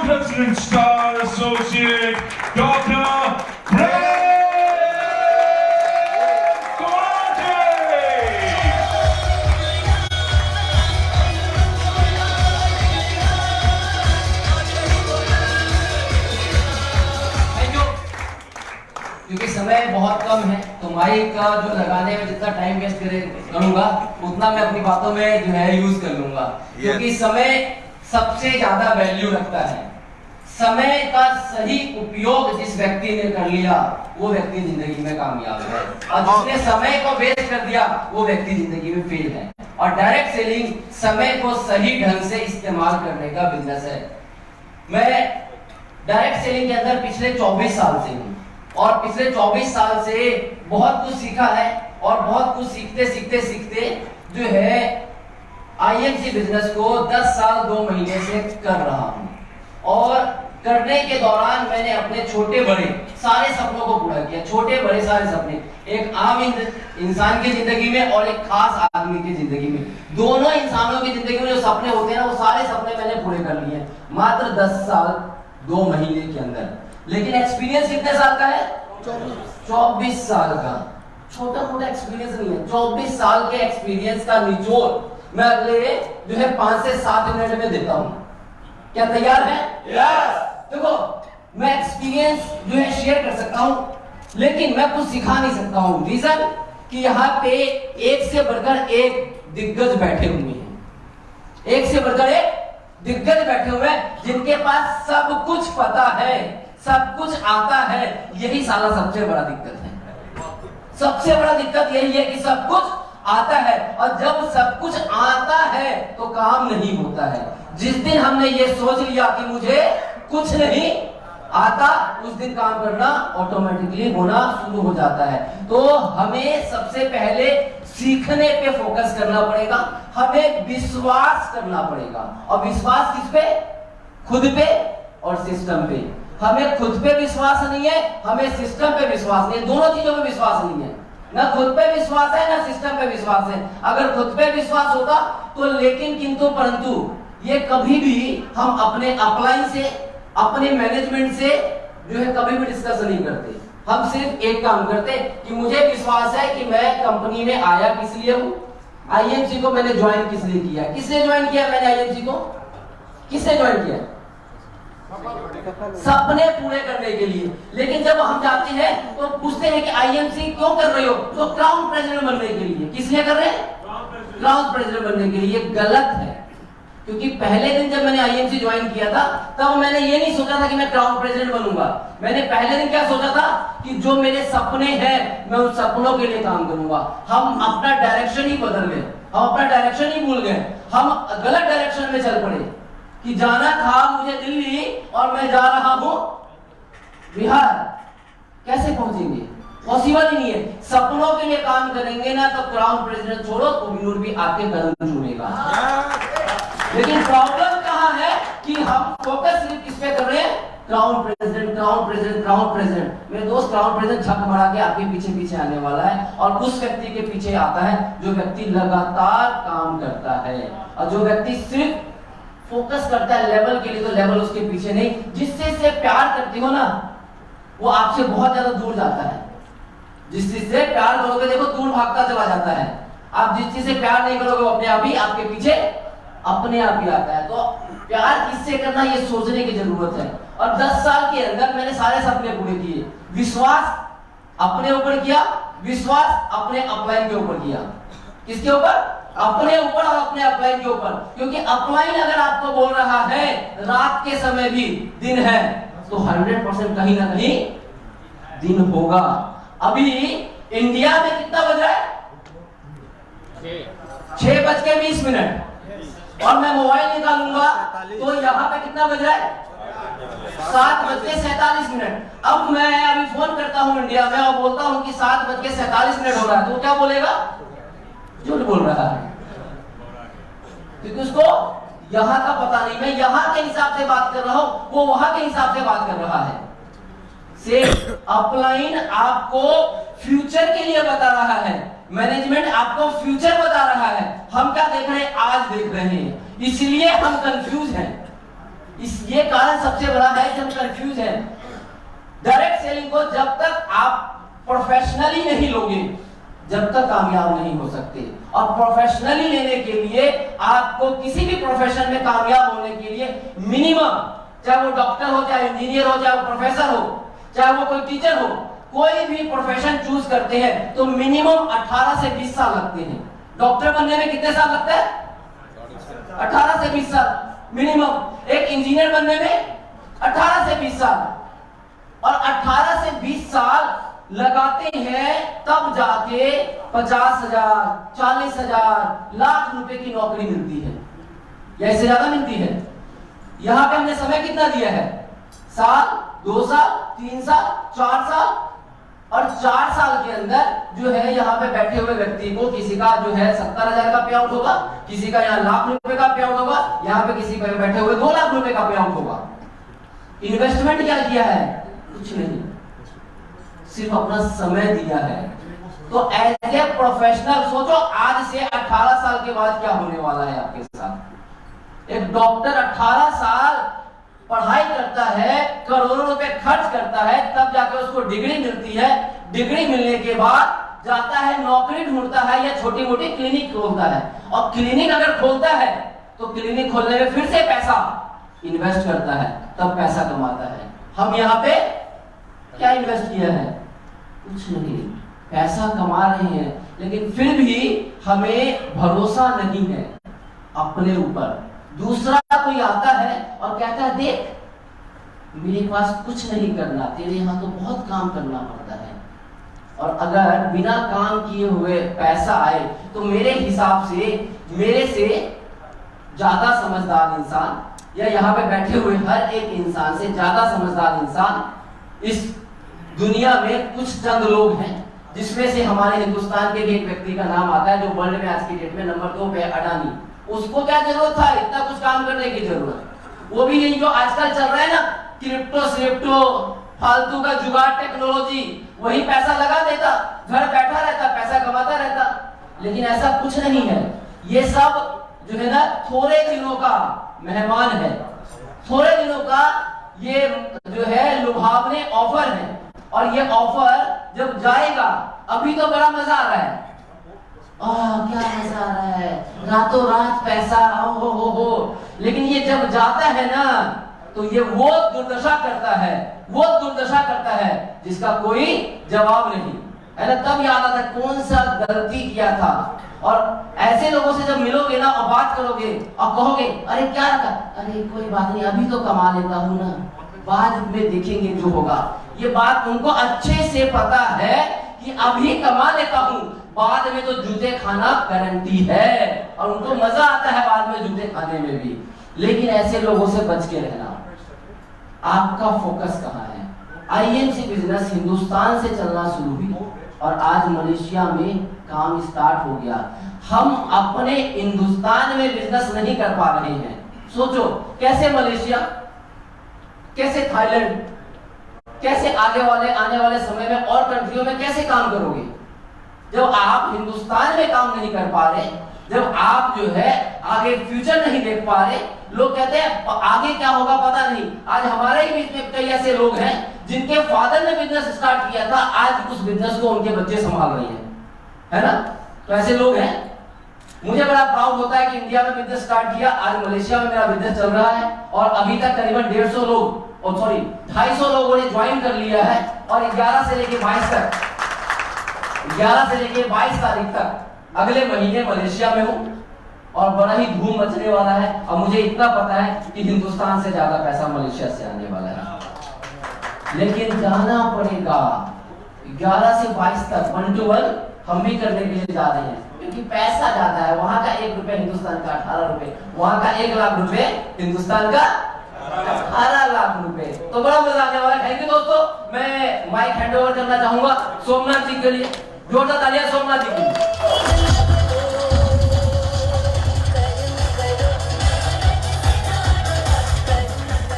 President Star Associate, Dr. Ray Guwahati. क्योंकि समय बहुत कम है तो माइक का जो लगाने में जितना टाइम वेस्ट करूंगा उतना मैं अपनी बातों में जो है यूज कर लूंगा, क्योंकि समय सबसे ज्यादा वैल्यू रखता है। समय का सही उपयोग जिस व्यक्ति ने कर लिया वो व्यक्ति जिंदगी में कामयाब है, और जिसने समय को वेस्ट कर दिया वो व्यक्ति जिंदगी में फेल है। और डायरेक्ट सेलिंग समय को सही ढंग से इस्तेमाल करने का बिजनेस है। मैं डायरेक्ट सेलिंग के अंदर पिछले 24 साल से हूँ और पिछले 24 साल से बहुत कुछ सीखा है, और बहुत कुछ सीखते जो है आईएमसी बिजनेस को 10 साल 2 महीने से कर रहा हूँ। और करने के दौरान मैंने अपने छोटे बड़े सारे सपनों को पूरा किया। छोटे बड़े सारे सपने, एक आम इंसान की जिंदगी में और एक खास आदमी की जिंदगी में, दोनों इंसानों की जिंदगी में जो सपने होते हैं ना, वो सारे सपने मैंने पूरे कर लिए मात्र 10 साल 2 महीने के अंदर। लेकिन एक्सपीरियंस कितने साल का है? 24 साल का। छोटा मोटा एक्सपीरियंस नहीं है, 24 साल के एक्सपीरियंस का निचोड़ मैं अगले जो है 5 से 7 मिनट में देता हूं। क्या तैयार है? यस। देखो, मैं एक्सपीरियंस जो है शेयर कर सकता हूं, लेकिन मैं कुछ सिखा नहीं सकता हूं। रीजन कि यहाँ पे एक से बढ़कर एक दिग्गज बैठे हुए हैं, एक से बढ़कर एक दिग्गज बैठे हुए हैं जिनके पास सब कुछ पता है, सब कुछ आता है। यही साला सबसे बड़ा दिक्कत है। सबसे बड़ा दिक्कत यही है कि सब कुछ आता है, और जब सब कुछ आता है तो काम नहीं होता है। जिस दिन हमने ये सोच लिया कि मुझे कुछ नहीं आता, उस दिन काम करना ऑटोमेटिकली होना शुरू हो जाता है। तो हमें सबसे पहले सीखने पे फोकस करना पड़ेगा, हमें विश्वास करना पड़ेगा। और विश्वास किस पे? खुद पे और सिस्टम पे। हमें खुद पे विश्वास नहीं है, हमें सिस्टम पे विश्वास नहीं है। दोनों चीजों पे विश्वास नहीं है, ना खुद पे विश्वास है ना सिस्टम पे विश्वास है। अगर खुद पे विश्वास होता तो लेकिन किंतु परंतु ये कभी भी हम अपने अपलाइन से, अपने मैनेजमेंट से जो है कभी भी डिस्कस नहीं करते। हम सिर्फ एक काम करते कि मुझे विश्वास है कि मैं कंपनी में आया किस लिए हूं, आईएमसी को मैंने ज्वाइन किस लिए किया। किसने ज्वाइन किया मैंने आईएमसी को? किसने ज्वाइन किया? सपने पूरे करने के लिए। लेकिन जब हम जाते हैं तो पूछते हैं कि आईएमसी क्यों कर रहे हो, तो क्राउन प्रेसिडेंट बनने के लिए। किस लिए कर रहे हैं? क्राउन प्रेसिडेंट बनने के लिए। गलत है, क्योंकि पहले दिन जब मैंने आईएमसी ज्वाइन किया था तब मैंने ये नहीं सोचा था कि मैं क्राउन प्रेसिडेंट बनूंगा। मैंने पहले दिन क्या सोचा था कि जो मेरे सपने हैं मैं उन सपनों के लिए काम करूंगा। हम अपना डायरेक्शन ही बदल गए, हम अपना डायरेक्शन ही भूल गए, हम गलत डायरेक्शन में चल पड़े कि जाना था मुझे दिल्ली और मैं जा रहा हूं बिहार। कैसे पहुंचेंगे? पॉसिबल ही नहीं है। सपनों के लिए काम करेंगे ना तो क्राउन प्रेसिडेंट छोड़ो कोहिनूर भी आपके कदम छूएगा। लेकिन प्रॉब्लम कहां है कि हम फोकस सिर्फ किस पे कर रहे हैं? Crown president, crown president, crown president. मेरे दोस्त, क्राउन प्रेसिडेंट झक मारा के आपके पीछे पीछे आने वाला है, और उस व्यक्ति के पीछे आता है जो व्यक्ति लगातार काम करता है, और जो व्यक्ति सिर्फ फोकस करता है लेवल के लिए, तो लेवल उसके पीछे नहीं। जिससे से प्यार करती हो ना वो आपसे बहुत ज्यादा दूर जाता है। जिस चीज से प्यार करोगे देखो दूर भागता चला जाता है। आप जिस चीज से प्यार नहीं करोगे वो अपने आप ही आपके पीछे अपने आप ही आता है। तो प्यार किससे करना ये सोचने की जरूरत है। और 10 साल के अंदर मैंने सारे सपने पूरे किए। विश्वास अपने ऊपर किया, विश्वास अपने अपलाइन के ऊपर किया। किसके ऊपर? अपने ऊपर और अपने अपलाइन के ऊपर। क्योंकि अपलाइन अगर आपको बोल रहा है रात के समय भी दिन है तो 100% कहीं ना कहीं दिन होगा। अभी इंडिया में कितना बज रहा है? 6:20, और मैं मोबाइल निकालूंगा तो यहाँ पे कितना बज रहा है? 7:47। अब मैं अभी फोन करता हूँ इंडिया में और बोलता हूँ कि 7:47 हो रहा है, तो क्या बोलेगा? झूठ बोल रहा है, क्योंकि उसको यहाँ का पता नहीं। मैं यहाँ के हिसाब से बात कर रहा हूँ, वो वहां के हिसाब से बात कर रहा है। सिर्फ अपलाइन आपको फ्यूचर के लिए बता रहा है, मैनेजमेंट आपको फ्यूचर बता रहा है। हम क्या देख रहे हैं? आज देख रहे हैं, इसलिए हम कंफ्यूज हैं। ये कारण सबसे बड़ा है कि हम कंफ्यूज हैं। डायरेक्ट सेलिंग को जब तक आप प्रोफेशनली नहीं लोगे, जब तक कामयाब नहीं हो सकते। और प्रोफेशनली लेने के लिए आपको किसी भी प्रोफेशन में कामयाब होने के लिए मिनिमम, चाहे वो डॉक्टर हो, चाहे इंजीनियर हो, चाहे वो प्रोफेसर हो, चाहे वो कोई टीचर हो, कोई भी प्रोफेशन चूज करते हैं तो मिनिमम 18 से 20 साल लगते हैं। डॉक्टर बनने में कितने साल लगते हैं? 18 से 20 साल मिनिमम। एक इंजीनियर बनने में 18 से 20 साल, और 18 से 20 साल लगाते हैं तब जाके 50,000, 40,000, लाख रुपए की नौकरी मिलती है, या इससे ज्यादा मिलती है। यहां पे हमने समय कितना दिया है? साल, 2 साल, 3 साल, 4 साल, और 4 साल के अंदर जो है यहाँ पे बैठे हुए व्यक्ति को किसी का जो है 70,000 का पे आउट होगा, किसी का यहाँ लाख रुपए का पे आउट होगा, यहाँ पे किसी पे बैठे हुए 2 लाख रुपए का पे आउट होगा। इन्वेस्टमेंट क्या किया है? कुछ नहीं, सिर्फ अपना समय दिया है। तो एज ए प्रोफेशनल सोचो, आज से 18 साल के बाद क्या होने वाला है आपके साथ। एक डॉक्टर 18 साल पढ़ाई करता है, करोड़ों रुपए खर्च करता है, तब जाकर उसको डिग्री मिलती है। डिग्री मिलने के बाद जाता है, नौकरी ढूंढता है या छोटी मोटी क्लिनिक खोलता है, और क्लिनिक अगर खोलता है तो क्लिनिक खोलने में फिर से पैसा इन्वेस्ट करता है, तब पैसा कमाता है। हम यहाँ पे क्या इन्वेस्ट किया है? कुछ नहीं, पैसा कमा रहे हैं, लेकिन फिर भी हमें भरोसा नहीं है अपने ऊपर। दूसरा कोई आता है और कहता है देख मेरे पास कुछ नहीं करना, तेरे यहाँ तो बहुत काम करना पड़ता है, और अगर बिना काम किए हुए पैसा आए तो मेरे हिसाब से मेरे से ज्यादा समझदार इंसान, या यहाँ पे बैठे हुए हर एक इंसान से ज्यादा समझदार इंसान इस दुनिया में कुछ चंद लोग हैं, जिसमें से हमारे हिंदुस्तान के एक व्यक्ति का नाम आता है जो वर्ल्ड में आज की डेट में नंबर 2 पे है, अडानी। उसको क्या जरूरत था इतना कुछ काम करने की? जरूरत वो भी यही जो आजकल चल रहा है ना, क्रिप्टो फालतू का जुगाड़ टेक्नोलॉजी, वही पैसा लगा देता, घर बैठा रहता, पैसा कमाता रहता। लेकिन ऐसा कुछ नहीं है, ये सब जो है ना थोड़े दिनों का मेहमान है, थोड़े दिनों का ये जो है लुभावने ऑफर है, और ये ऑफर जब जाएगा, अभी तो बड़ा मजा आ रहा है, क्या मजा आ रहा है, रातों रात पैसा, हो। लेकिन ये जब जाता है ना तो ये वो दुर्दशा करता है जिसका कोई जवाब नहीं है ना। तब याद आता है कौन सा गलती किया था। और ऐसे लोगों से जब मिलोगे ना और बात करोगे और कहोगे अरे क्या रखा, अरे कोई बात नहीं, अभी तो कमा लेता हूं ना, बाद में देखेंगे जो होगा। ये बात उनको अच्छे से पता है कि अभी कमा लेता हूं, बाद में तो जूते खाना गारंटी है, और उनको मजा आता है बाद में जूते खाने में भी। लेकिन ऐसे लोगों से बच के रहना। आपका फोकस कहाँ है? आईएमसी बिजनेस हिंदुस्तान से चलना शुरू हुई और आज मलेशिया में काम स्टार्ट हो गया। हम अपने हिंदुस्तान में बिजनेस नहीं कर पा रहे हैं। सोचो कैसे मलेशिया, कैसे थाईलैंड, कैसे आने वाले समय में और कंट्रियों में कैसे काम करोगे जब आप हिंदुस्तान में काम नहीं कर पा रहे, जब आप जो है आगे फ्यूचर नहीं देख पा रहे। लोग कहते हैं आगे क्या होगा पता नहीं। आज हमारे ही बीच में कई ऐसे लोग हैं जिनके फादर ने बिजनेस स्टार्ट किया था, आज उस बिजनेस को उनके बच्चे संभाल रहे हैं, है ना। तो ऐसे लोग हैं। मुझे बड़ा प्राउड होता है कि इंडिया में बिजनेस स्टार्ट किया, आज मलेशिया में मेरा बिजनेस चल रहा है, और अभी तक करीबन 250 लोगों ने ज्वाइन कर लिया है, और 11 से लेके 22 तारीख तक अगले महीने मलेशिया में हूं, और बड़ा ही धूम मचने वाला है। और मुझे इतना पता है कि हिंदुस्तान से ज्यादा पैसा मलेशिया से आने वाला है। लेकिन जाना पड़ेगा 11 से 22 तक 1 to 1 हम भी करने के लिए जा रहे हैं, क्योंकि पैसा ज्यादा है। वहां का 1 रुपए हिंदुस्तान का 18 रुपए, वहां का 1 लाख रुपए हिंदुस्तान का 18 लाख रुपए। तो बड़ा मजा आने वाला है। थैंक यू दोस्तों। मैं माइक हैंड ओवर करना चाहूंगा सोमनाथ जी के लिए। जोरदार तालियां सोमनाथ जी के लिए।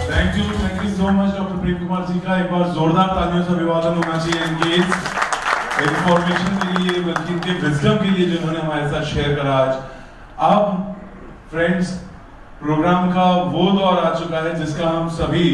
Thank you so much doctor Prem Kumar ji का। एक बार जोरदार तालियों से अभिवादन होना चाहिए इनके इंफॉर्मेशन के लिए, बल्कि इनके विजडम के लिए जिन्होंने हमारे साथ शेयर करा आज। अब फ्रेंड्स प्रोग्राम का वो दौर आ चुका है जिसका हम सभी